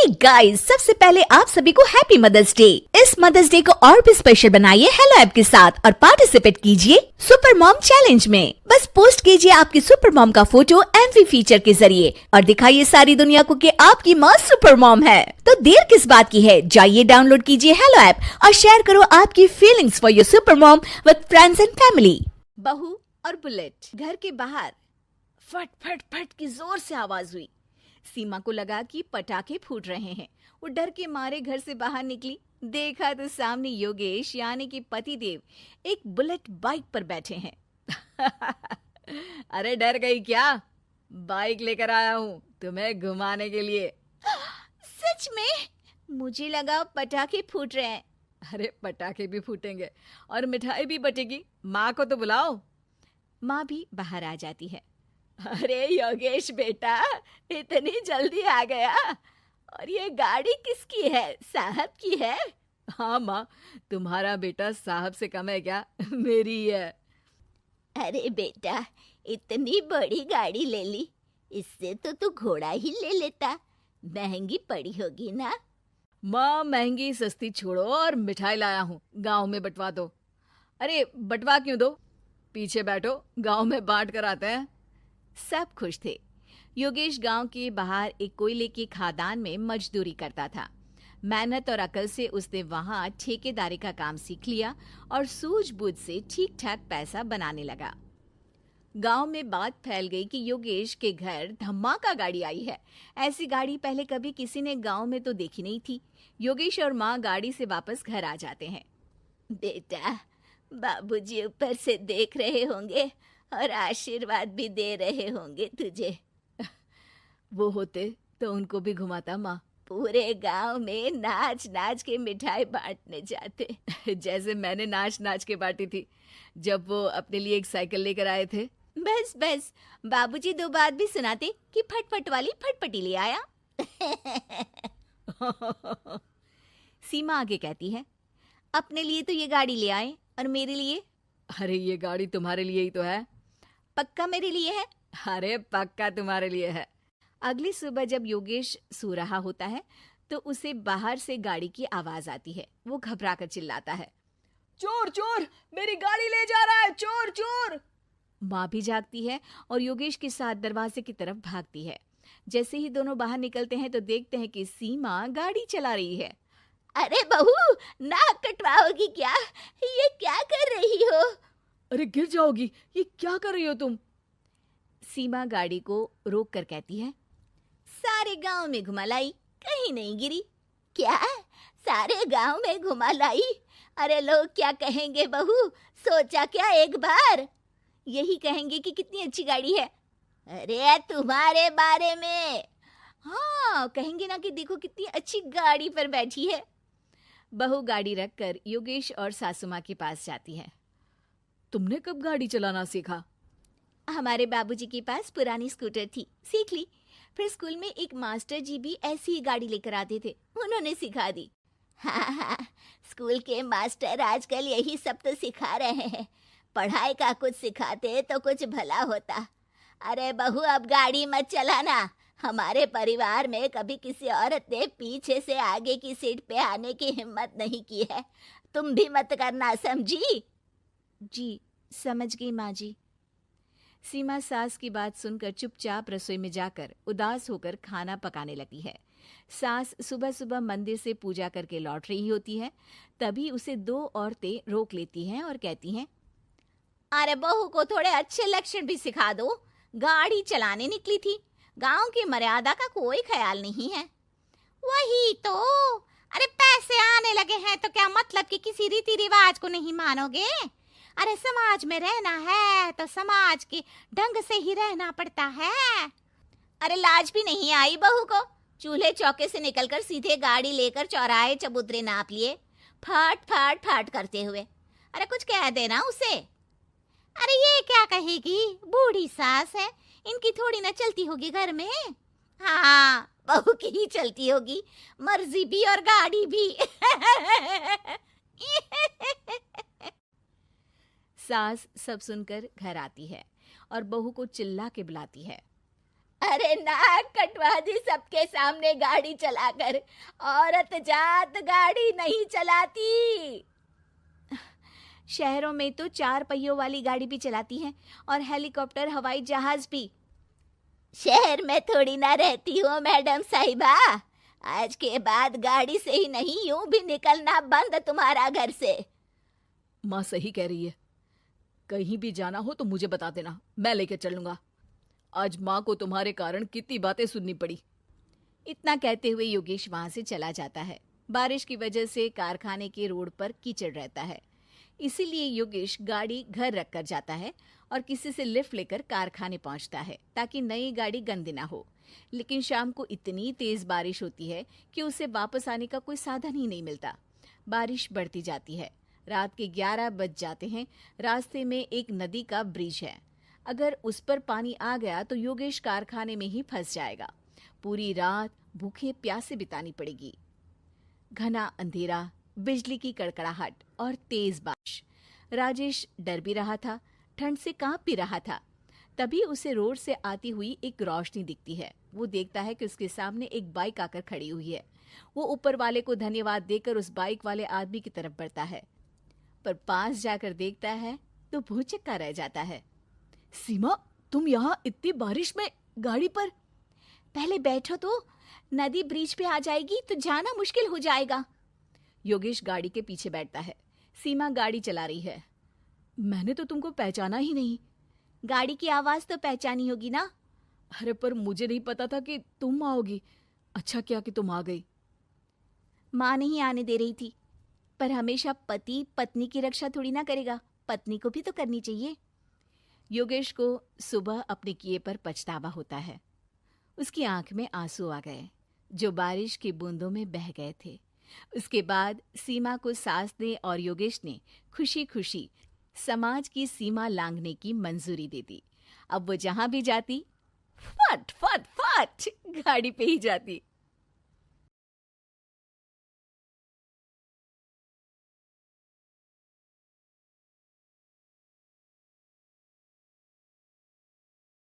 Hey guys, सबसे पहले आप सभी को हैप्पी मदर्स डे। इस मदर्स डे को और भी स्पेशल बनाइए हेलो ऐप के साथ और पार्टिसिपेट कीजिए सुपर मॉम चैलेंज में। बस पोस्ट कीजिए आपकी सुपर मॉम का फोटो एमवी फीचर के जरिए और दिखाइए सारी दुनिया को कि आपकी माँ सुपर मॉम है। तो देर किस बात की है, जाइए डाउनलोड कीजिए हेलो ऐप और शेयर करो आपकी feelings for your super mom with friends and family. बहू और बुलेट। घर के बाहर फट फट फट की जोर से आवाज हुई। सीमा को लगा कि पटाखे फूट रहे हैं। वो डर के मारे घर से बाहर निकली। देखा तो सामने योगेश यानी कि पतिदेव एक बुलेट बाइक पर बैठे हैं। अरे डर गई क्या? बाइक लेकर आया हूँ तुम्हें घुमाने के लिए। सच में? मुझे लगा पटाखे फूट रहे हैं। अरे पटाखे भी फूटेंगे और मिठाई भी बटेगी। माँ को तो बुलाओ। माँ भी बाहर आ जाती है। अरे योगेश बेटा, इतनी जल्दी आ गया? और ये गाड़ी किसकी है? साहब की है? हाँ माँ, तुम्हारा बेटा साहब से कम है क्या? मेरी ही है। अरे बेटा, इतनी बड़ी गाड़ी ले ली, इससे तो तू घोड़ा ही ले लेता। महंगी पड़ी होगी ना? माँ महंगी सस्ती छोड़ो और मिठाई लाया हूँ, गांव में बंटवा दो। अरे बंटवा क्यों दो, पीछे बैठो, गांव में बांट कर आते हैं। सब खुश थे। योगेश गांव के बाहर एक कोयले की खदान में मजदूरी करता था। मेहनत और अकल से उसने वहां ठेकेदारी का काम सीख लिया और सूझबूझ से ठीक ठाक पैसा बनाने लगा। गांव में बात फैल गई कि योगेश के घर धमाका गाड़ी आई है। ऐसी गाड़ी पहले कभी किसी ने गांव में तो देखी नहीं थी। योगेश और माँ गाड़ी से वापस घर आ जाते हैं। बेटा, बाबूजी ऊपर से देख रहे होंगे और आशीर्वाद भी दे रहे होंगे तुझे। वो होते तो उनको भी घुमाता माँ। पूरे गांव में नाच नाच के मिठाई बांटने जाते। जैसे मैंने नाच नाच के बांटी थी जब वो अपने लिए एक साइकिल लेकर आए थे। बस बस, बाबूजी दो बात भी सुनाते कि फटफट वाली फटफटी ले आया। सीमा आगे कहती है, अपने लिए तो ये गाड़ी ले आए और मेरे लिए? अरे ये गाड़ी तुम्हारे लिए ही तो है। पक्का मेरे लिए है? अरे पक्का तुम्हारे लिए है। अगली सुबह जब योगेश सो रहा होता है तो उसे बाहर से गाड़ी की आवाज आती है। वो घबराकर चिल्लाता है, चोर चोर, मेरी गाड़ी ले जा रहा है, चोर चोर। माँ भी जागती है और योगेश के साथ दरवाजे की तरफ भागती है। जैसे ही दोनों बाहर निकलते हैं तो देखते हैं कि सीमा गाड़ी चला रही है। अरे बहू, नाक कटवाओगी क्या? ये क्या कर रही हो? अरे गिर जाओगी, ये क्या कर रही हो तुम? सीमा गाड़ी को रोक कर कहती है, सारे गांव में घुमा लाई, कहीं नहीं गिरी। क्या? सारे गांव में घुमा लाई? अरे लोग क्या कहेंगे बहू, सोचा क्या एक बार? यही कहेंगे कि कितनी अच्छी गाड़ी है। अरे तुम्हारे बारे में। हाँ, कहेंगे ना कि देखो कितनी अच्छी गाड़ी पर बैठी है। बहू गाड़ी रखकर योगेश और सासू माँ के पास जाती है। तुमने कब गाड़ी चलाना सीखा? हमारे बाबूजी के पास पुरानी स्कूटर थी, सीख ली। फिर स्कूल में एक मास्टर जी भी ऐसी ही गाड़ी लेकर आते थे, उन्होंने सिखा दी। हाँ, स्कूल के मास्टर आजकल यही सब तो सिखा रहे हैं। पढ़ाई का कुछ सिखाते तो कुछ भला होता। अरे बहू, अब गाड़ी मत चलाना। हमारे परिवार में कभी किसी औरत ने पीछे से आगे की सीट पे आने की हिम्मत नहीं की है। तुम भी मत करना, समझी? जी समझ गई माँ जी। सीमा सास की बात सुनकर चुपचाप रसोई में जाकर उदास होकर खाना पकाने लगती है। सास सुबह सुबह मंदिर से पूजा करके लौट रही होती है। तभी उसे दो औरतें रोक लेती हैं और कहती हैं, अरे बहू को थोड़े अच्छे लक्षण भी सिखा दो। गाड़ी चलाने निकली थी, गांव की मर्यादा का कोई ख्याल नहीं है। वही तो। अरे पैसे आने लगे हैं तो क्या मतलब कि किसी रीति रिवाज को नहीं मानोगे? अरे समाज में रहना है तो समाज के ढंग से ही रहना पड़ता है। अरे लाज भी नहीं आई बहू को? चूल्हे चौके से निकलकर सीधे गाड़ी लेकर चौराहे चबूतरे नाप लिए, फट फट फट करते हुए। अरे कुछ कह देना उसे। अरे ये क्या कहेगी, बूढ़ी सास है, इनकी थोड़ी ना चलती होगी घर में। हाँ, बहू की ही चलती होगी, मर्जी भी और गाड़ी भी। सास सब सुनकर घर आती है और बहू को चिल्ला के बुलाती है। अरे नाक कटवा दी सबके सामने गाड़ी चलाकर। औरत जात गाड़ी नहीं चलाती। शहरों में तो 4 पहियों वाली गाड़ी भी चलाती हैं और हेलीकॉप्टर, हवाई जहाज भी। शहर में थोड़ी ना रहती हो मैडम साहिबा। आज के बाद गाड़ी से ही नहीं, यूं भी निकलना बंद तुम्हारा घर से। माँ सही कह रही है, कहीं भी जाना हो तो मुझे बता देना, मैं लेकर चलूंगा। आज माँ को तुम्हारे कारण कितनी बातें सुननी पड़ी। इतना कहते हुए योगेश वहां से चला जाता है। बारिश की वजह से कारखाने के रोड पर कीचड़ रहता है, इसीलिए योगेश गाड़ी घर रख कर जाता है और किसी से लिफ्ट लेकर कारखाने पहुंचता है ताकि नई गाड़ी गंदी ना हो। लेकिन शाम को इतनी तेज बारिश होती है कि उसे वापस आने का कोई साधन ही नहीं मिलता। बारिश बढ़ती जाती है, रात के 11 बज जाते हैं। रास्ते में एक नदी का ब्रिज है, अगर उस पर पानी आ गया तो योगेश कारखाने में ही फंस जाएगा। पूरी रात भूखे प्यासे बितानी पड़ेगी। घना अंधेरा, बिजली की कड़कड़ाहट और तेज बारिश। राजेश डर भी रहा था, ठंड से कांप भी रहा था। तभी उसे रोड से आती हुई एक रोशनी दिखती है। वो देखता है कि उसके सामने एक बाइक आकर खड़ी हुई है। वो ऊपर वाले को धन्यवाद देकर उस बाइक वाले आदमी की तरफ बढ़ता है, पर पास जाकर देखता है तो भौचक्का रह जाता है। सीमा, तुम यहाँ इतनी बारिश में गाड़ी पर? पहले बैठो तो, नदी ब्रिज पे आ जाएगी तो जाना मुश्किल हो जाएगा। योगेश गाड़ी के पीछे बैठता है। सीमा गाड़ी चला रही है। मैंने तो तुमको पहचाना ही नहीं। गाड़ी की आवाज तो पहचानी होगी ना। अरे पर मुझे नहीं पता था कि तुम आओगी। अच्छा किया कि तुम आ गई। माँ नहीं आने दे रही थी, पर हमेशा पति पत्नी की रक्षा थोड़ी ना करेगा, पत्नी को भी तो करनी चाहिए। योगेश को सुबह अपने किए पर पछतावा होता है। उसकी आंख में आंसू आ गए जो बारिश की बूंदों में बह गए थे। उसके बाद सीमा को सास ने और योगेश ने खुशी खुशी समाज की सीमा लांघने की मंजूरी दे दी। अब वो जहां भी जाती फट फट फट गाड़ी पे ही जाती।